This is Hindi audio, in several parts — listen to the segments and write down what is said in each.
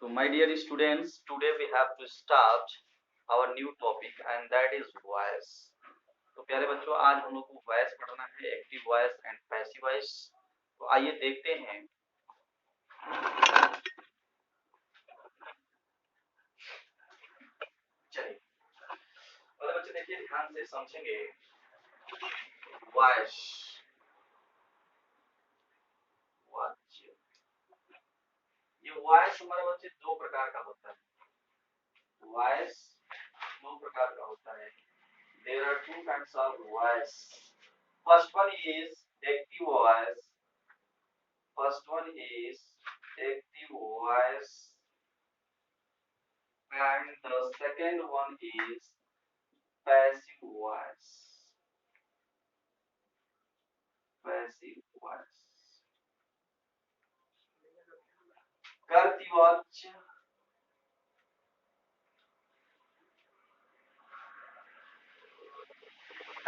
So my dear students, today we have to start our new topic and that is voice. तो प्यारे बच्चों, आज हम लोग को वॉइस पढ़ना है, active voice and passive voice. तो आइए देखते हैं। चलिए पहले बच्चे देखिए, ध्यान से समझेंगे। वॉइस वाच्य, ये वॉइस हमारे बच्चे दो प्रकार का होता है। वॉइस दो प्रकार का होता है। There are two kinds of voice. First one is active voice. First one is active voice, and the second one is passive voice. Passive voice. कर्तृवाच्य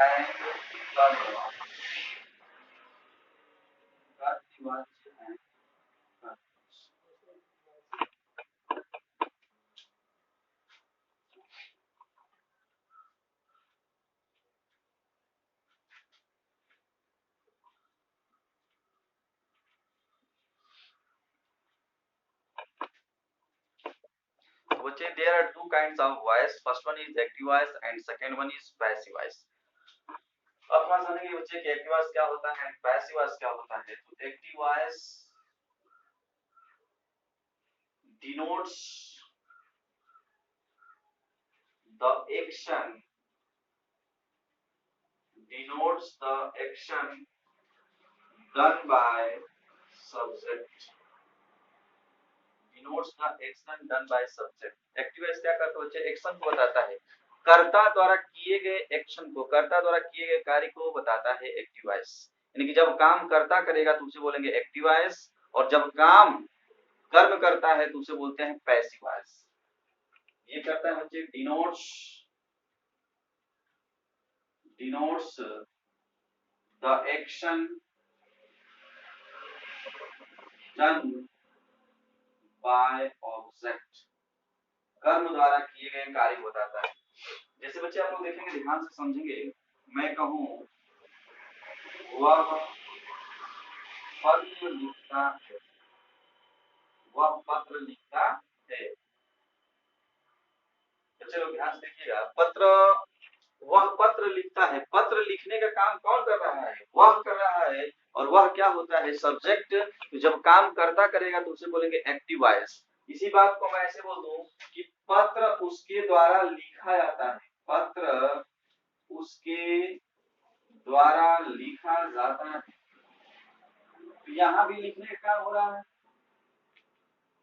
and कर्मवाच्य. कर्तृवाच्य and बच्चे, there are two kinds of voice. First one is active voice and second one is passive voice. अब हम समझेंगे बच्चे कि एक्टिव वॉइस क्या होता है, पैसिव वॉइस क्या होता है। तो active voice denotes the action done by subject. Denotes the action done by subject. Active voice क्या करता है बच्चे, एक्शन को बताता है, कर्ता द्वारा किए गए एक्शन को, कर्ता द्वारा किए गए कार्य को बताता है एक्टिव वॉइस। यानी कि जब काम कर्ता करेगा तो उसे बोलेंगे एक्टिव वॉइस, और जब काम कर्म करता है तो उसे बोलते हैं पैसिव वॉइस। ये करता है बच्चे denotes the action done by object, कर्म द्वारा किए गए कार्य बताता है। जैसे बच्चे आप लोग देखेंगे, ध्यान से समझेंगे। मैं कहूं वह पत्र लिखता है, वह पत्र लिखता है। बच्चे लोग ध्यान से देखिएगा, वह पत्र लिखता है। पत्र लिखने का काम कौन कर रहा है, वह कर रहा है, और वह क्या होता है, सब्जेक्ट। तो जब काम करता करेगा तो उसे बोलेंगे एक्टिव वॉइस। इसी बात को मैं ऐसे बोल दूं कि पत्र उसके द्वारा लिखा जाता है, पत्र उसके द्वारा लिखा जाता है। तो यहाँ भी लिखने का काम हो रहा है,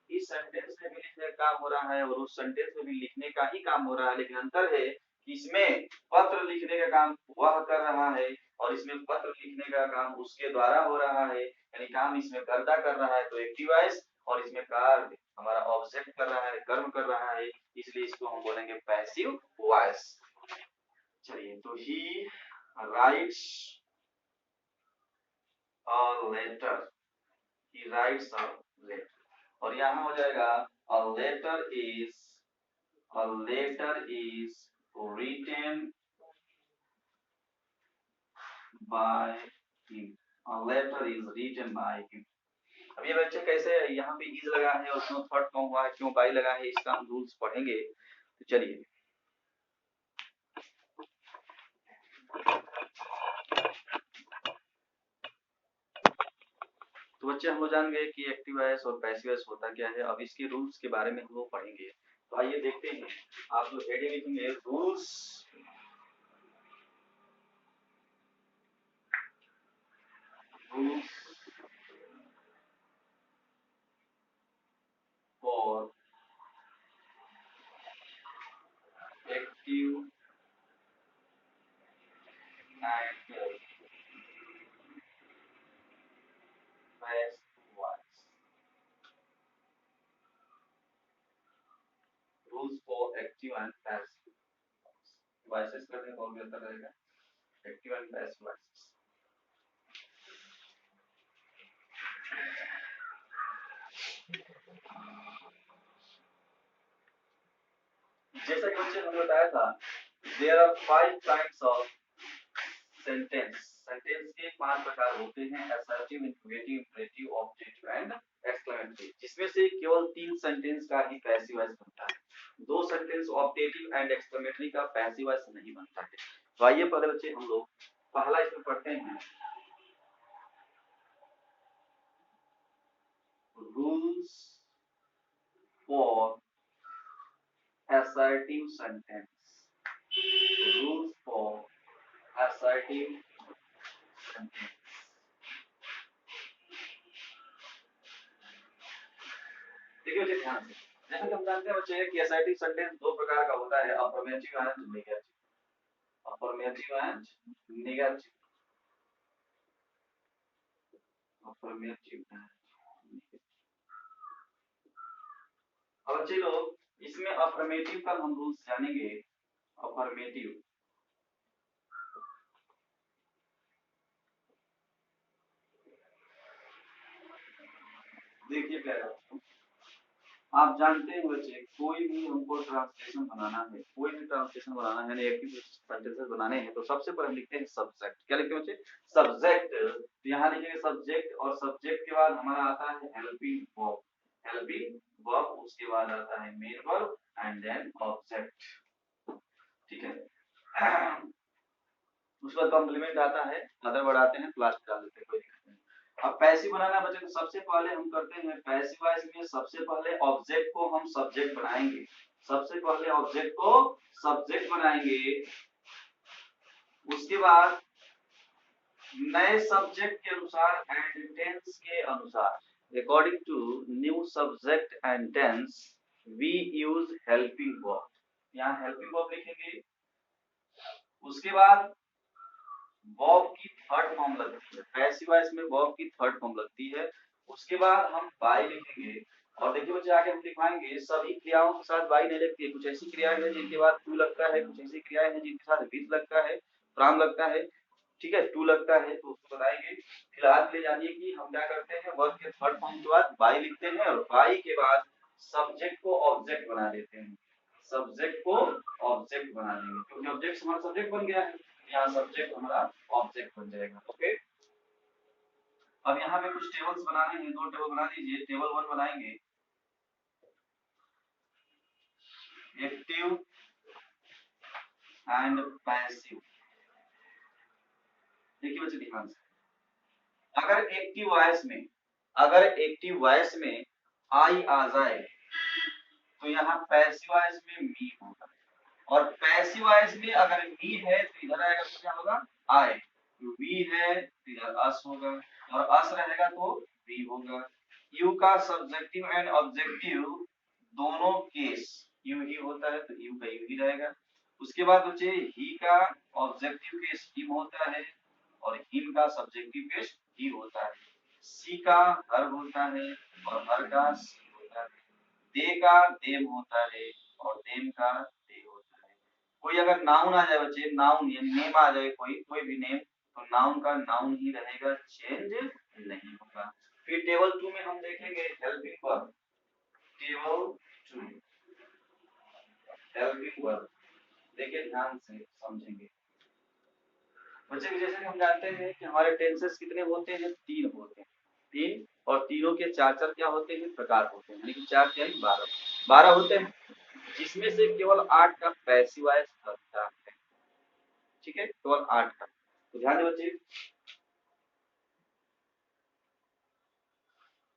इस सेंटेंस में भी लिखने का काम हो रहा है, और उस सेंटेंस में भी लिखने का ही काम हो रहा है। लेकिन अंतर है कि इसमें पत्र लिखने का काम वह कर रहा है, और इसमें पत्र लिखने का काम उसके द्वारा हो रहा है। यानी काम इसमें कर्ता कर रहा है तो एक्टिव वॉइस, और इसमें कार्य हमारा ऑब्जेक्ट कर रहा है, कर्म कर रहा है, इसलिए इसको हम बोलेंगे पैसिव वॉइस। चलिए, तो he writes a letter, he writes a letter, और यहाँ हो जाएगा a letter is written by him, a letter is written by him। अब ये बच्चे कैसे, यहाँ पे इज लगा है और क्यों थर्ड फॉर्म हुआ है, क्यों बाई लगा है, इसका हम रूल्स पढ़ेंगे। तो चलिए, तो बच्चे हम लोग जान गए कि एक्टिव वॉइस और पैसिव वॉइस होता क्या है। अब इसके रूल्स के बारे में हम लोग पढ़ेंगे। तो आइए देखते हैं। आप लोग हेडिंग लिखेंगे rules for active and passive voice. Rules for active and passive voices करने को बेहतर रहेगा, एक्टिव एंड पैसिव वॉइसेस। जैसा कि बच्चे हमने बताया था, there are 5 kinds of sentence. Sentence के 5 प्रकार होते हैं, assertive, interrogative, imperative, objective and exclamatory, जिसमें से केवल 3 सेंटेंस का ही पैसिव वॉइस बनता है। 2 सेंटेंस ऑब्जेक्टिव एंड एक्सक्लेमेटरी का पैसिव वॉइस नहीं बनता है। तो आइए पहले बच्चे हम लोग पहला इसमें पढ़ते हैं, rules for assertive sentence. Rules for assertive sentence. देखिए बच्चे ध्यान से, जैसे कि हम जानते हैं बच्चे कि assertive sentence 2 प्रकार का होता है, affirmative and negative. Affirmative and negative. Affirmative and negative. अब बच्चे लोग इसमें affirmative का हम रूल्स जानेंगे। affirmative देखिए प्यारा, आप जानते हैं बच्चे कोई भी हमको ट्रांसलेशन बनाना है, कोई भी ट्रांसलेशन बनाना है, नेगेटिव सेंटेंसेस बनाने हैं, तो सबसे पहले हम लिखते हैं सब्जेक्ट। क्या लिखते हैं बच्चे? सब्जेक्ट। तो यहाँ लिखेंगे सब्जेक्ट, और सब्जेक्ट के बाद हमारा आता है हेल्पिंग वर्ब। हेल्पिंग वर्ब, उसके बाद आता है main verb and then object. ठीक है, उसके बाद कॉम्प्लीमेंट आता है, अदर वर्ड आते हैं, लास्ट डाल देते हैं, कोई दिक्कत नहीं। अब पैसिव बनाना बच्चे तो सबसे पहले हम करते हैं पैसिव वॉइस में, सबसे पहले ऑब्जेक्ट को हम सब्जेक्ट बनाएंगे। सबसे पहले ऑब्जेक्ट को सब्जेक्ट बनाएंगे, उसके बाद नए सब्जेक्ट के अनुसार एंड टेंस के अनुसार, according to new subject and tense we use helping verb. यहाँ हेल्पिंग वर्ब लिखेंगे, उसके बाद वर्ब की थर्ड फॉर्म लगती है, पैसिव वॉइस में वर्ब की थर्ड फॉर्म लगती है। उसके बाद हम बाय लिखेंगे, और देखिए बच्चे आगे हम लिखवाएंगे सभी क्रियाओं के साथ बाय नहीं लगती है। कुछ ऐसी क्रियाएं हैं जिनके बाद टू लगता है, कुछ ऐसी क्रियाएं हैं जिनके साथ विथ लगता है, फ्रॉम लगता है, ठीक है, टू लगता है, तो उसको बताएंगे। फिलहाल ले जानिए कि हम क्या करते हैं, वर्ब के थर्ड फॉर्म के बाद बाय लिखते हैं, और बाय के बाद सब्जेक्ट को ऑब्जेक्ट बना देते हैं। सब्जेक्ट को ऑब्जेक्ट बना देंगे, क्योंकि ऑब्जेक्ट हमारा सब्जेक्ट बन गया है, यहाँ सब्जेक्ट हमारा ऑब्जेक्ट बन जाएगा। ओके, अब यहाँ पे कुछ टेबल्स बनाने हैं, 2 टेबल बना दीजिए। टेबल 1 बनाएंगे एक्टिव एंड पैसिव। देखिए बच्चे ध्यान से, अगर एक्टिव वॉइस में आई आ जाए तो यहाँ पैसिव वॉइस में मी होगा, और पैसिव वॉइस में अगर मी है तो इधर आएगा तो क्या होगा, आई। वी है तो इधर अस होगा, और अस रहेगा तो वी होगा। यू का सब्जेक्टिव एंड ऑब्जेक्टिव दोनों केस यू ही होता है, तो यू का यू ही रहेगा। उसके बाद बच्चे ही का ऑब्जेक्टिव केस हिम होता है, और हिम का सब्जेक्टिव केस ही होता है। सी का हर होता है, और हर का सी होता है। दे का देम होता है, और देम का दे होता है। कोई अगर नाउन आ जाए बच्चे, नाउन यानी नेम आ जाए, कोई भी नेम, तो नाउन का नाउन ही रहेगा, चेंज नहीं होगा। फिर टेबल 2 में हम देखेंगे helping verb. Table 2 helping verb, देखिए ध्यान से समझेंगे बच्चे। जैसे कि हम जानते हैं कि हमारे टेंसेस कितने होते हैं, 3 होते हैं, 3, और तीनों के 4 क्या होते हैं, प्रकार होते हैं, यानी कि 4 क्या है, 12 होते हैं, जिसमें से केवल 8 का पैसिव वॉइस लगता है। ठीक है, केवल 8 का। तो ध्यान दें बच्चे,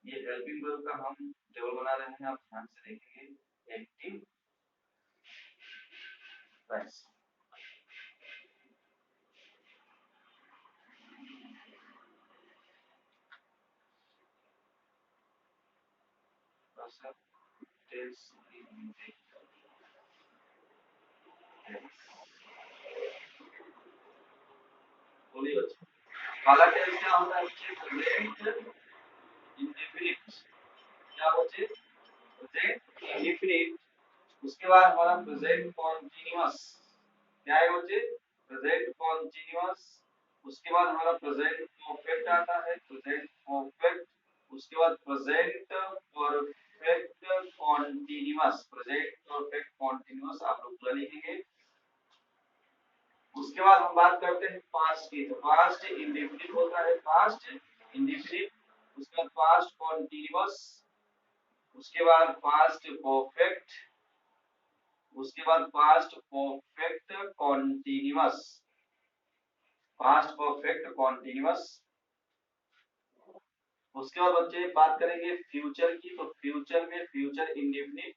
ये हेल्पिंग वर्ब का हम टेबल बना रहे हैं, आप ध्यान से देखेंगे। एक्टिव वॉइस, टेंस, बोलिए बच्चे, काला टेंस क्या होता है बच्चे, प्रेजेंट इंडेफिनिट। क्या बच्चे, प्रेजेंट इंडेफिनिट। उसके बाद हमारा प्रेजेंट कॉन्टिन्यूअस, क्या है बच्चे, प्रेजेंट कॉन्टिन्यूअस। उसके बाद हमारा प्रेजेंट परफेक्ट आता है, प्रेजेंट परफेक्ट। उसके बाद present perfect continuous, present perfect continuous आप बात करते हैं पास्ट की, तो पास्ट इंडेफिनिट होता है, पास्ट इंडेफिनिट, उसके बाद पास्ट कॉन्टिन्यूअस, उसके बाद पास्ट परफेक्ट, उसके बाद past perfect continuous, past perfect continuous. उसके बाद बच्चे बात करेंगे फ्यूचर की, तो फ्यूचर में फ्यूचर इंडेफिनिट,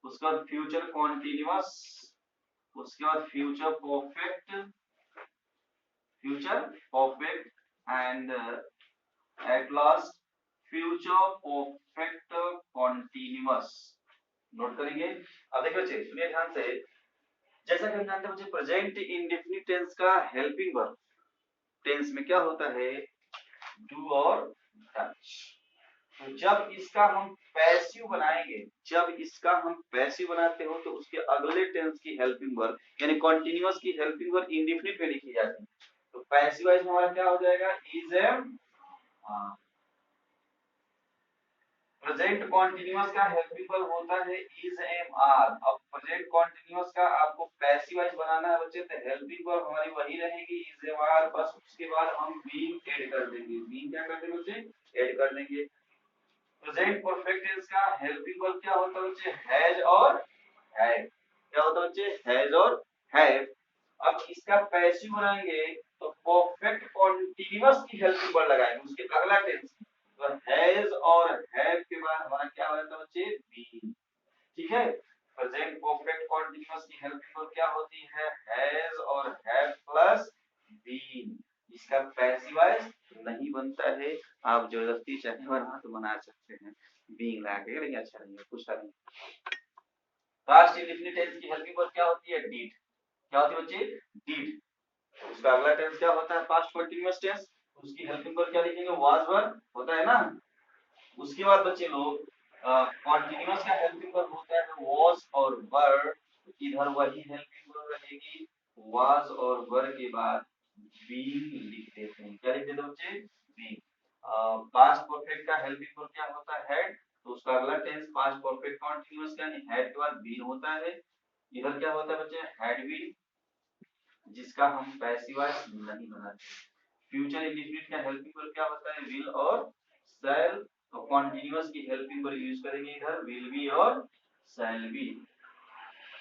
उसके बाद फ्यूचर कॉन्टिन्यूअस, उसके बाद future perfect, future perfect and at last future perfect continuous. Note करेंगे। अब देखो बच्चे सुनिए ध्यान से, जैसा कि हम जानते हैं बच्चे प्रेजेंट इंडेफिनिट टेंस का हेल्पिंग वर्ब टेंस में क्या होता है, डू और डच। तो जब इसका हम पैसिव बनाएंगे, जब इसका हम पैसिव बनाते हो तो उसके अगले टेंस की हेल्पिंग वर्ब यानी कॉन्टिन्यूअस की हेल्पिंग वर्ब इंडेफिनिट में लिखी जाती है। तो पैसिव वाइज हमारा क्या हो जाएगा, इज एम। प्रेजेंट कॉन्टिन्यूअस का हेल्पिंग वर्ब होता है इज एम आर। अब प्रेजेंट कॉन्टिन्यूअस का आपको पैसिव वाइज बनाना है बच्चे, तो हेल्पिंग वर्ब हमारी वही रहेगी इज एम आर, बस उसके बाद हम बीइंग ऐड कर देंगे। बीइंग क्या कर देंगे बच्चे, ऐड कर देंगे। प्रेजेंट परफेक्ट टेंस का हेल्पिंग वर्ब क्या होता है बच्चे, हैज और हैव। क्या होता है बच्चे, हैज और हैव। अब इसका पैसिव बनाएंगे तो परफेक्ट कॉन्टिन्यूअस की हेल्पिंग वर्ब लगाएंगे उसके अगला टेंस, तो हैज और हैव के बाद हमारा क्या हो जाता है बच्चे, बीन। ठीक है, प्रेजेंट परफेक्ट कॉन्टिन्यूअस की हेल्पिंग वर्ब क्या होती है, हैज और हैव प्लस बीन। इसका पैसिव वाइज नहीं बनता है, आप जबरदस्ती चाहे बना तो बना सकते हैं बीइंग लगा के, लेकिन अच्छा नहीं है, कुछ नहीं। पास्ट इंडेफिनिट टेंस की हेल्पिंग वर्ब क्या होती है, डिड। क्या होती है बच्चे, डिड। उसका अगला टेंस क्या होता है, पास्ट कंटीन्यूअस टेंस, उसकी हेल्पिंग वर्ब क्या लिखेंगे, वाज वर होता है ना। उसके बाद बच्चे लोग कंटीन्यूअस का हेल्पिंग वर्ब होता है वाज और वर, इधर वही हेल्पिंग वर्ब रहेगी, वाज और वर के बाद बीइंग लिख देते हैं। क्या लिख देते हैं बच्चे, बीइंग। पास्ट परफेक्ट का हेल्पिंग वर्ब क्या होता है, हैड, तो उसका अगला टेंस पास्ट परफेक्ट कंटीन्यूअस का यानी हैड के बाद बीन होता है। इधर क्या होता है बच्चे, हैड बीन, जिसका हम पैसिव वॉइस नहीं बनाते। फ्यूचर इंडेफिनिट का हेल्पिंग वर्ब क्या होता है, विल और शैल, तो कंटीन्यूअस की हेल्पिंग वर्ब यूज करेंगे इधर विल बी और shall be,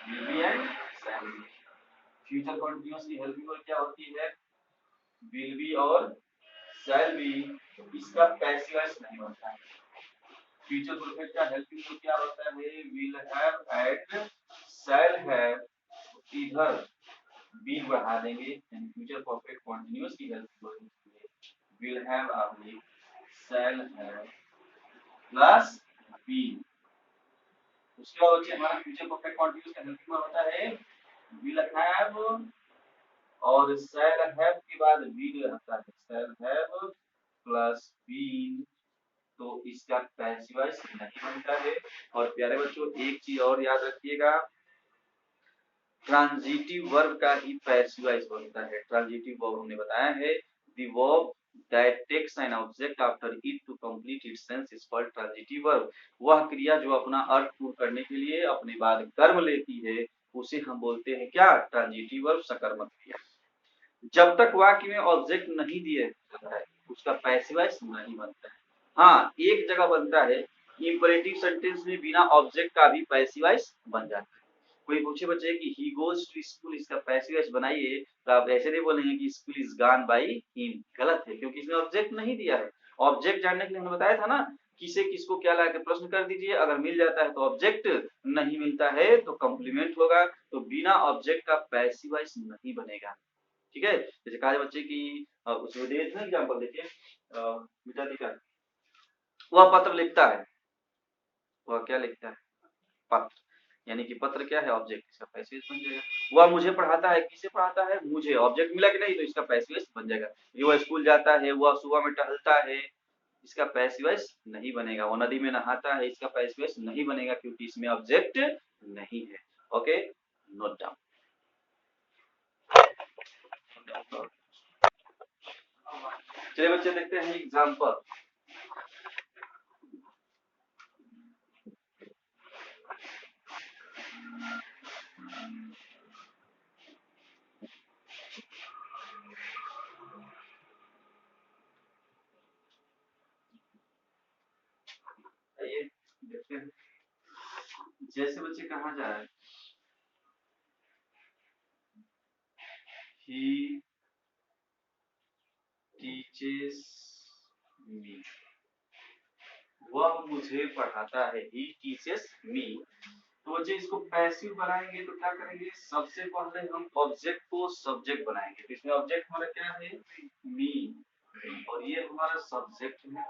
will be and shall be. Future continuous की हेल्पिंग वर्ब क्या होती है, विल बी और शैल बी, तो इसका पैसिव वॉइस नहीं बनता है। फ्यूचर परफेक्ट का हेल्पिंग वर्ब क्या होता है, will have and shall have, इधर बी बढ़ा देंगे यानी फ्यूचर परफेक्ट कंटीन्यूअस की हेल्पिंग वर्ब विल हैव आपने शैल हैव प्लस बी। उसके बाद बच्चे हमारा फ्यूचर परफेक्ट कंटीन्यूअस का हेल्पिंग वर्ब होता है विल हैव और शैल हैव के बाद विल रहता है, शैल हैव प्लस बीन, तो इसका पैसिव वॉइस नहीं बनता है। और प्यारे बच्चों एक चीज और याद रखिएगा, ट्रांजिटिव वर्ब का ही पैसिव वॉइस बनता है। ट्रांजिटिव वर्ब हमने बताया है, the verb that takes an object after it to complete its sense is called transitive verb। वह क्रिया जो अपना अर्थ पूर्ण करने के लिए अपने बाद कर्म लेती है उसे हम बोलते हैं क्या, ट्रांजिटिव वर्ब, सकर्मक क्रिया। जब तक वाक्य में ऑब्जेक्ट नहीं दिए जाता है उसका पैसिव वॉइस नहीं बनता है। हाँ, एक जगह बनता है, इंपरेटिव सेंटेंस में बिना ऑब्जेक्ट का भी पैसिव वॉइस बन जाता है। कोई पूछे बच्चे कि ही गोज टू स्कूल, इसका पैसिव वॉइस बनाइए, तो आप ऐसे नहीं बोलेंगे कि school is gone by him, गलत है क्योंकि इसमें ऑब्जेक्ट नहीं दिया है। ऑब्जेक्ट जानने के लिए हमने बताया था ना, किसे किसको क्या ला के प्रश्न कर दीजिए, अगर मिल जाता है तो ऑब्जेक्ट, नहीं मिलता है तो कॉम्प्लीमेंट होगा। तो बिना ऑब्जेक्ट का पैसिव वॉइस नहीं बनेगा। ठीक है, जैसे कहा बच्चे की उसमें दे ना एग्जांपल देखिए, मिटा का वह पत्र लिखता है, वह क्या लिखता है, पत्र, यानी कि पत्र क्या है, ऑब्जेक्ट, इसका पैसिव वॉइस बन जाएगा। वह मुझे पढ़ाता है, किसे पढ़ाता है, मुझे, ऑब्जेक्ट मिला कि नहीं, तो इसका पैसिव वॉइस बन जाएगा। वह स्कूल जाता है, वह सुबह में टहलता है, इसका पैसिव वॉइस नहीं बनेगा। वो नदी में नहाता है, इसका पैसिव वॉइस नहीं बनेगा क्योंकि इसमें ऑब्जेक्ट नहीं है। Okay, note down. चलिए बच्चे देखते हैं एग्जांपल। जैसे बच्चे कहा जाए ही टीचेस मी, वह मुझे पढ़ाता है, ही टीचेस मी। तो बच्चे इसको पैसिव बनाएंगे तो क्या करेंगे, सबसे पहले हम ऑब्जेक्ट को सब्जेक्ट बनाएंगे। तो इसमें ऑब्जेक्ट हमारा क्या है, मी, और ये हमारा सब्जेक्ट है।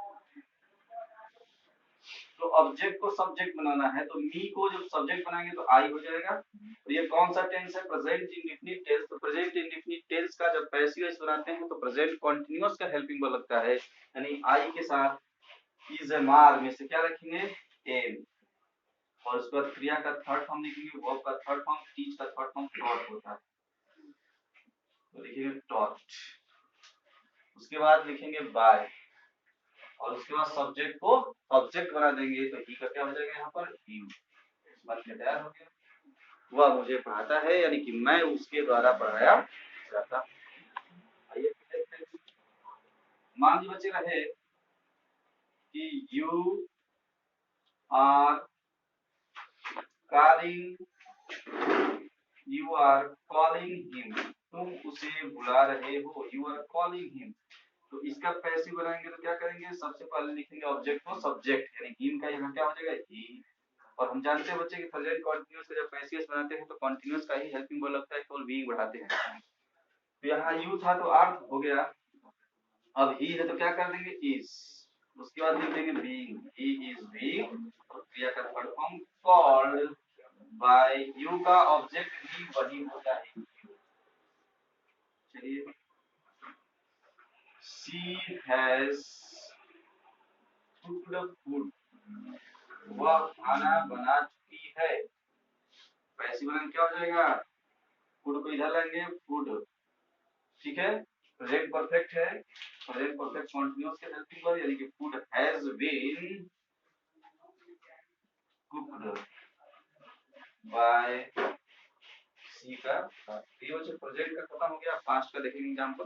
तो ऑब्जेक्ट को सब्जेक्ट बनाना है, तो मी को जब सब्जेक्ट बनाएंगे तो आई हो जाएगा। तो ये कौन सा टेंस है, प्रेजेंट इंडेफिनिट टेंस। तो प्रेजेंट इंडेफिनिट टेंस का जब पैसिव वॉइस बनाते हैं तो प्रेजेंट कंटीन्यूअस का हेल्पिंग वर्ब लगता है, यानी आई के साथ इज एम आर में से क्या रखेंगे, एम, और उसके बाद क्रिया का थर्ड फॉर्म लिखेंगे, वर्ब का थर्ड फॉर्म, टीच का थर्ड फॉर्म टॉट होता है, तो लिखेंगे टॉट। उसके बाद लिखेंगे बाय, और उसके बाद सब्जेक्ट को ऑब्जेक्ट बना देंगे, तो ही का क्या हो जाएगा यहाँ पर, ही। बन के तैयार हो गया, वह मुझे पढ़ाता है, यानी कि मैं उसके द्वारा पढ़ाया जाता। आइए मान लीजिए बच्चे रहे कि you are calling, you are calling him, तुम उसे बुला रहे हो, यू आर कॉलिंग हिम। तो इसका पैसिव बनाएंगे तो क्या करेंगे, सबसे पहले लिखेंगे ऑब्जेक्ट को सब्जेक्ट, यानी हिम का यहाँ क्या हो जाएगा, ही। और हम जानते हैं बच्चे कि प्रेजेंट कंटीन्यूअस का जब पैसिव बनाते हैं तो कंटीन्यूअस का ही हेल्पिंग वर्ब लगता है, केवल बीइंग बढ़ाते हैं। तो यहाँ यू था तो आर हो गया, अब ही है तो क्या कर देंगे, इज, उसके बाद लिख देंगे बीइंग, ही इज बीइंग, और क्रिया का third form called by, you का ऑब्जेक्ट भी वही होता है। चलिए, शी हैज कुक्ड फूड, वह खाना बना चुकी है। पैसिव बनाएंगे क्या हो जाएगा, फूड को इधर लाएंगे, फूड, ठीक है। प्रेजेंट परफेक्ट है, प्रेजेंट परफेक्ट कंटीन्यूअस के हेल्पिंग वर्ब, यानी कि food has been cooked by C का। ये बच्चे प्रेजेंट का खत्म हो गया, पास्ट का देखेंगे एग्जांपल।